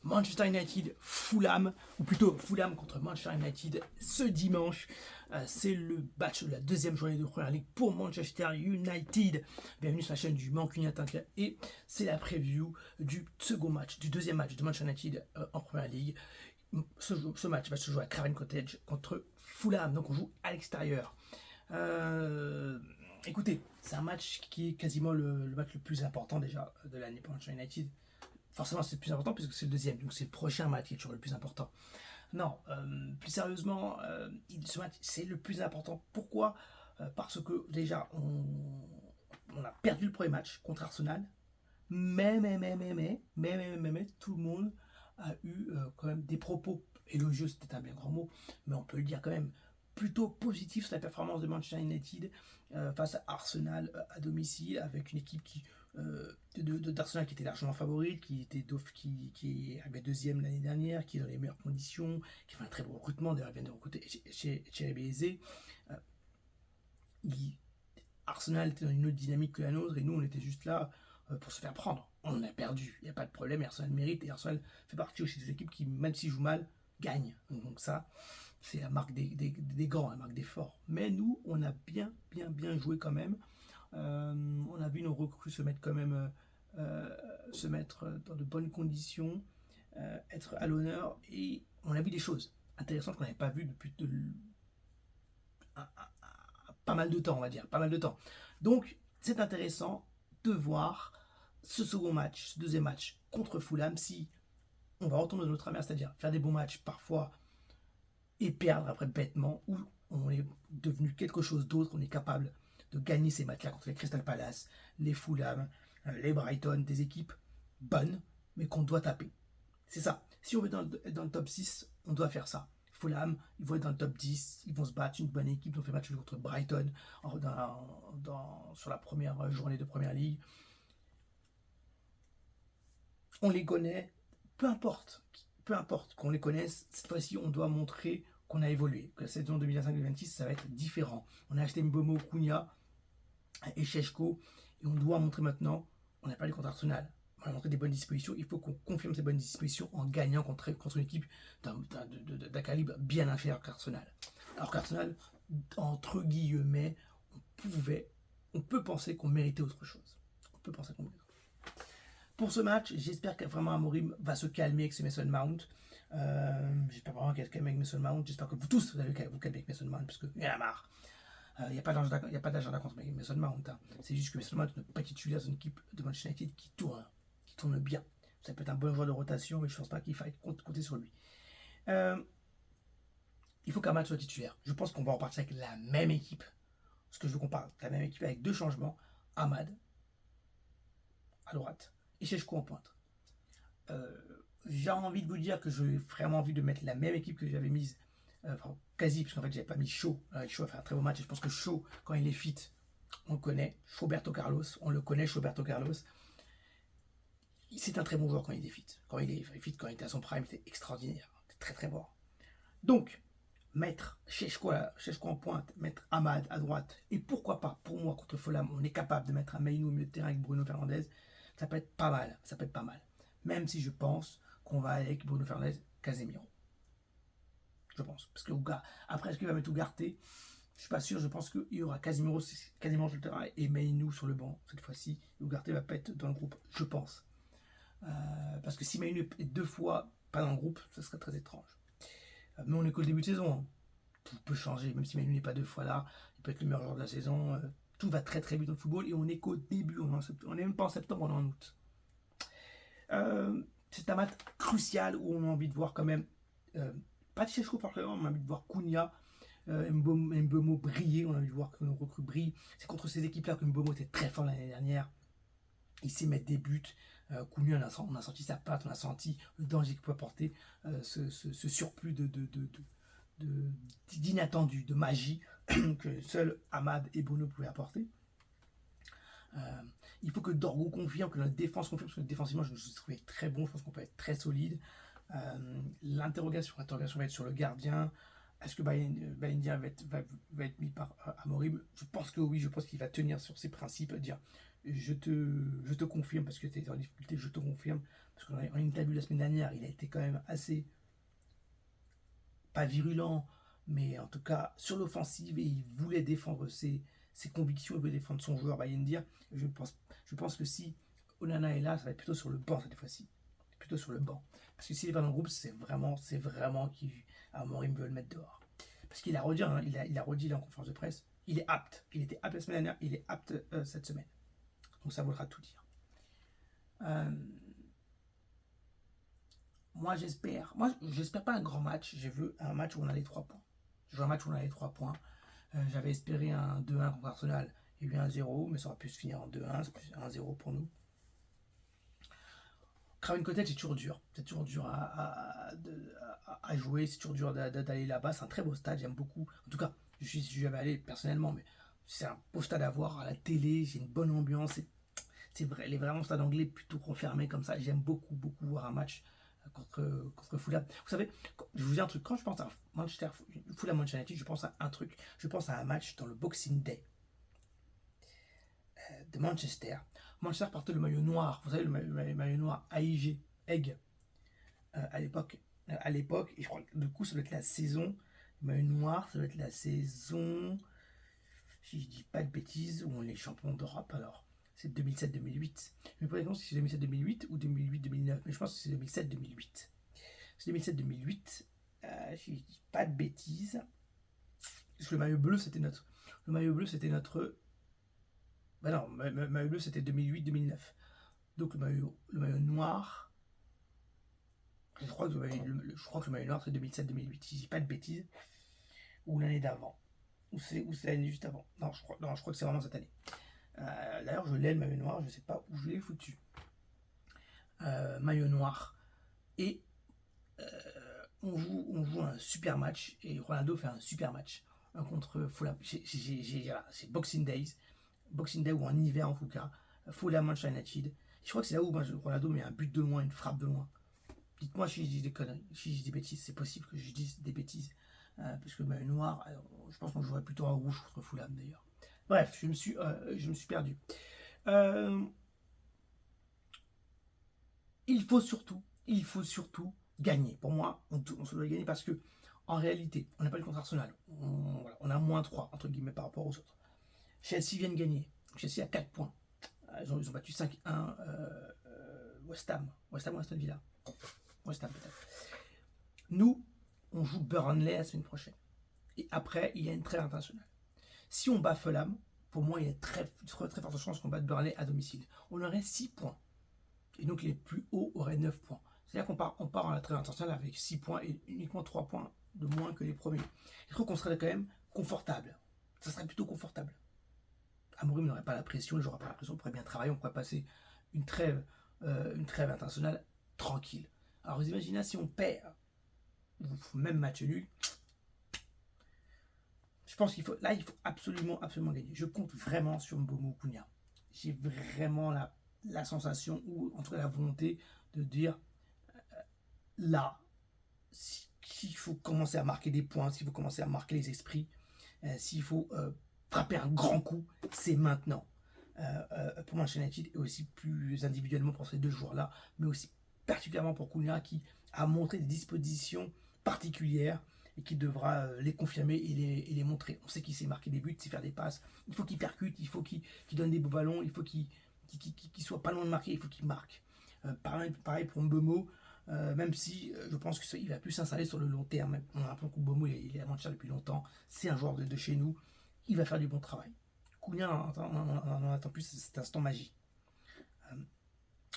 Manchester United, Fulham, ou plutôt Fulham contre Manchester United ce dimanche. C'est le match de la deuxième journée de Première Ligue pour Manchester United. Bienvenue sur la chaîne du Mancunien et c'est la preview du second match, du deuxième match de Manchester United en Première Ligue. Ce match va se jouer à Craven Cottage contre Fulham, donc on joue à l'extérieur. Écoutez, c'est un match qui est quasiment le match le plus important déjà de l'année pour Manchester United. Forcément, c'est le plus important puisque c'est le deuxième, donc c'est le prochain match qui est toujours le plus important. Non, plus sérieusement, ce match, c'est le plus important. Pourquoi Parce que déjà, on a perdu le premier match contre Arsenal, mais, tout le monde a eu quand même des propos élogieux, c'était un bien grand mot, mais on peut le dire quand même, plutôt positif sur la performance de Manchester United face à Arsenal à domicile, avec une équipe d'Arsenal qui était largement favorite, qui arrivait deuxième l'année dernière, qui est dans les meilleures conditions, qui fait un très bon recrutement, d'ailleurs vient de recruter chez Eze. Arsenal était dans une autre dynamique que la nôtre et nous on était juste là pour se faire prendre. On a perdu, il n'y a pas de problème, Arsenal mérite et Arsenal fait partie aussi des équipes qui, même s'ils jouent mal, gagnent. Donc ça, c'est la marque des grands, la marque des forts. Mais nous, on a bien joué quand même. On a vu nos recrues se mettre quand même, se mettre dans de bonnes conditions, être à l'honneur et on a vu des choses intéressantes qu'on n'avait pas vues depuis pas mal de temps, on va dire, pas mal de temps. Donc, c'est intéressant de voir ce second match, ce deuxième match contre Fulham, si on va retourner dans notre travers, c'est-à-dire faire des bons matchs parfois et perdre après bêtement, ou on est devenu quelque chose d'autre, on est capable de gagner ces matchs-là contre les Crystal Palace, les Fulham, les Brighton, des équipes bonnes, mais qu'on doit taper. C'est ça. Si on veut être dans le top 6, on doit faire ça. Fulham, ils vont être dans le top 10, ils vont se battre, une bonne équipe, ils ont fait match contre Brighton sur la première journée de Première Ligue. On les connaît, peu importe qu'on les connaisse, cette fois-ci on doit montrer qu'on a évolué, que la saison 2025-2026 ça va être différent. On a acheté Mbeumo, Cunha et Šeško et on doit montrer maintenant, on n'a pas les contre Arsenal, on a montré des bonnes dispositions, il faut qu'on confirme ces bonnes dispositions en gagnant contre une équipe d'un calibre bien inférieur qu'Arsenal. Alors qu'Arsenal, entre guillemets, on peut penser qu'on méritait autre chose. On peut penser qu'on méritait. Pour ce match, j'espère que vraiment Amorim va se calmer avec ce Mason Mount. J'espère vraiment qu'elle va se calmer avec Mason Mount. J'espère que vous tous vous allez vous calmer avec Mason Mount parce qu'il y en a marre. Il n'y a pas d'agenda contre Mason Mount. Hein. C'est juste que Mason Mount ne peut pas titulaire dans une équipe de Manchester United qui tourne bien. Ça peut être un bon joueur de rotation, mais je ne pense pas qu'il faille compter sur lui. Il faut qu'Amad soit titulaire. Je pense qu'on va repartir avec la même équipe. Ce que je veux qu'on parle, la même équipe avec deux changements. Amad à droite et Šeško en pointe. J'ai envie de vous dire que j'ai vraiment envie de mettre la même équipe que j'avais mise, quasi, parce qu'en fait j'avais pas mis Shaw. Shaw a fait un très beau match et je pense que Shaw, quand il est fit, on le connaît. Roberto Carlos, on le connaît, Roberto Carlos. C'est un très bon joueur quand il est fit. Quand il est fit, quand il était à son prime, c'était extraordinaire. C'était très bon. Donc, mettre Šeško en pointe, mettre Amad à droite, et pourquoi pas, pour moi, contre Fulham, on est capable de mettre un Mainoo au milieu de terrain avec Bruno Fernandes, ça peut être pas mal. Même si je pense qu'on va avec Bruno Fernandes, Casemiro. Je pense. Parce que après, est-ce qu'il va mettre Ugarte? Je suis pas sûr, je pense qu'il y aura Casemiro sur le terrain et Mainoo sur le banc cette fois-ci. Ugarte va pas être dans le groupe, je pense. Parce que si Mainoo est deux fois pas dans le groupe, ça serait très étrange. Mais on est qu'au début de saison. Hein. Tout peut changer, même si Mainoo n'est pas deux fois là, il peut être le meilleur joueur de la saison. Tout va très vite dans le football et on est qu'au début, on n'est même pas en septembre, on est en août. C'est un match crucial où on a envie de voir quand même, pas de Šeško particulièrement, on a envie de voir Cunha, Mbeumo briller, on a envie de voir que nos recrues brillent. C'est contre ces équipes-là que Mbeumo était très fort l'année dernière. Il sait mettre des buts. Cunha, on a senti sa patte, on a senti le danger qu'il peut apporter, ce surplus d'inattendu, de magie que seul Amad et Bruno pouvaient apporter. Il faut que Dorgo confirme, que notre défense confirme, parce que défensivement je me trouvais très bon, je pense qu'on peut être très solide. L'interrogation va être sur le gardien. Est-ce que Baïndia va être mis par Amorim? Je pense que oui, je pense qu'il va tenir sur ses principes, dire je te confirme parce que tu es en difficulté, je te confirme, parce qu'en interview la semaine dernière, il a été quand même assez, pas virulent, mais en tout cas sur l'offensive, et il voulait défendre ses convictions, il voulait défendre son joueur Bayendir. Je pense que si Onana est là, ça va être plutôt sur le banc cette fois-ci. Plutôt sur le banc. Parce que s'il est pas dans le groupe, c'est vraiment qu'Amorim veut le mettre dehors. Parce qu'il a redit, hein, il a redit en conférence de presse, il est apte. Il était apte la semaine dernière, il est apte cette semaine. Donc ça voudra tout dire. Moi, j'espère pas un grand match. Je veux un match où on a les 3 points. Je veux un match où on a les 3 points. J'avais espéré un 2-1 contre Arsenal. Il y a eu un 0, mais ça aurait pu se finir en 2-1. C'est plus 1-0 pour nous. Craven Cottage, c'est toujours dur. C'est toujours dur à jouer. C'est toujours dur d'aller là-bas. C'est un très beau stade. J'aime beaucoup. En tout cas, je suis jamais allé personnellement, mais c'est un beau stade à voir à la télé. J'ai une bonne ambiance. C'est vrai, les vraiment stades anglais plutôt confirmés comme ça. J'aime beaucoup voir un match contre Fulham. Vous savez, je vous dis un truc, quand je pense à Fulham Manchester United, je pense à un truc. Je pense à un match dans le Boxing Day de Manchester. Manchester portait le maillot noir, vous savez, le maillot noir AIG, Egg, à l'époque. Et je crois que du coup, ça doit être la saison, le maillot noir, ça doit être la saison, si je dis pas de bêtises, où on est champion d'Europe alors. C'est 2007-2008. Mais pas si c'est 2007-2008 ou 2008-2009. Mais je pense que c'est 2007-2008. C'est 2007-2008. Si je dis pas de bêtises. Parce que le maillot bleu, c'était notre. Le maillot bleu, c'était notre. Ben non, le maillot bleu, c'était 2008-2009. Donc le maillot noir. Je crois que le maillot noir, c'est 2007-2008. Si je dis pas de bêtises. Ou l'année d'avant. Ou c'est l'année juste avant. Non, je crois que c'est vraiment cette année. D'ailleurs, je l'ai le maillot noir, je sais pas où je l'ai foutu. Maillot noir. Et on joue un super match. Et Ronaldo fait un super match contre Fulham. C'est Boxing Day ou en hiver en tout cas. Fulham Manchester United. Je crois que c'est là où Ronaldo met un but de loin, une frappe de loin. Dites-moi si je dis des conneries, si je dis des bêtises. C'est possible que je dise des bêtises. Parce que le maillot noir, alors, je pense qu'on jouerait plutôt en rouge contre Fulham d'ailleurs. Bref, je me suis perdu. Il faut surtout gagner. Pour moi, on se doit gagner parce que, en réalité, on n'est pas le contre Arsenal. On a moins 3, entre guillemets, par rapport aux autres. Chelsea vient de gagner. Chelsea a 4 points. Ils ont battu 5-1 West Ham ou Aston Villa. West Ham peut-être. Nous, on joue Burnley la semaine prochaine. Et après, il y a une trêve internationale. Si on bat Fulham, pour moi, il y a très forte chance qu'on batte Burnley à domicile. On aurait 6 points. Et donc, les plus hauts auraient 9 points. C'est-à-dire qu'on part à la trêve internationale avec 6 points et uniquement 3 points de moins que les premiers. Je trouve qu'on serait quand même confortable. Ça serait plutôt confortable. Amorim n'aurait pas la pression, j'aurais pas la pression, on pourrait bien travailler, on pourrait passer une trêve internationale tranquille. Alors, vous imaginez si on perd, ou même match nul, je pense qu'il faut absolument gagner. Je compte vraiment sur Mbeumo Kounha. J'ai vraiment la sensation, ou en tout cas la volonté de dire là, s'il faut commencer à marquer des points, s'il faut commencer à marquer les esprits, s'il faut frapper un grand coup, c'est maintenant. Pour Manchester United et aussi plus individuellement pour ces deux joueurs-là, mais aussi particulièrement pour Kounha qui a montré des dispositions particulières et qui devra les confirmer et les montrer. On sait qu'il sait marquer des buts, sait faire des passes, il faut qu'il percute, il faut qu'il donne des beaux ballons, il faut qu'il soit pas loin de marquer, il faut qu'il marque. Pareil pour Mbeumo, même si je pense qu'il va plus s'installer sur le long terme. On a l'impression que Mbeumo il est à Manchester depuis longtemps, c'est un joueur de chez nous, il va faire du bon travail. Kounha, on attend plus cet instant magie.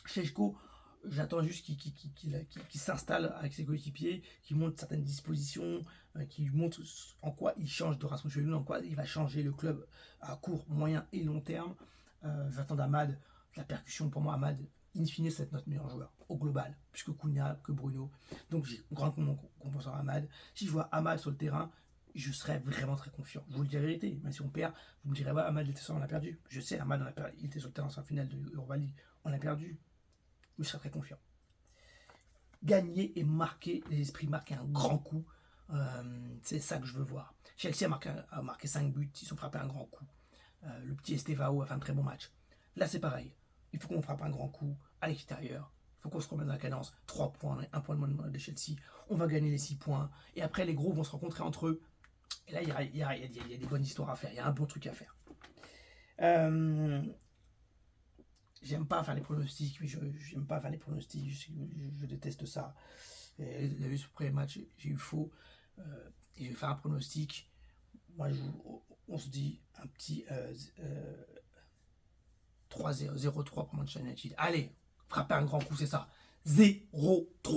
Šeško, j'attends juste qu'il s'installe avec ses coéquipiers, qu'il montre certaines dispositions, qu'il montre en quoi il change de Rasmus Højlund, en quoi il va changer le club à court, moyen et long terme. J'attends d'Amad, la percussion pour moi, Amad, in fine, c'est notre meilleur joueur au global, plus que Kounha, que Bruno. Donc j'ai grand confiance en Amad. Si je vois Amad sur le terrain, je serais vraiment très confiant. Je vous le dis la vérité, même si on perd, vous me direz, ouais, Amad, on a perdu. Je sais, Amad, il était sur le terrain en finale de Europa League, on a perdu. Mais je serais très confiant. Gagner et marquer les esprits, marquer un grand coup, c'est ça que je veux voir. Chelsea a marqué 5 buts, ils ont frappé un grand coup. Le petit Estevao a fait un très bon match. Là, c'est pareil. Il faut qu'on frappe un grand coup à l'extérieur faut qu'on se remette dans la cadence. 3 points, 1 point de moins de Chelsea. On va gagner les 6 points. Et après, les gros vont se rencontrer entre eux. Et là, il y a des bonnes histoires à faire. Il y a un bon truc à faire. J'aime pas faire les pronostics. J'aime pas faire les pronostics. Je déteste ça. Vous avez vu ce premier match, j'ai eu faux. Et je vais faire un pronostic. Moi, on se dit un petit 3-0, 0-3 pour Manchester United. Allez, frappez un grand coup, c'est ça. 0-3.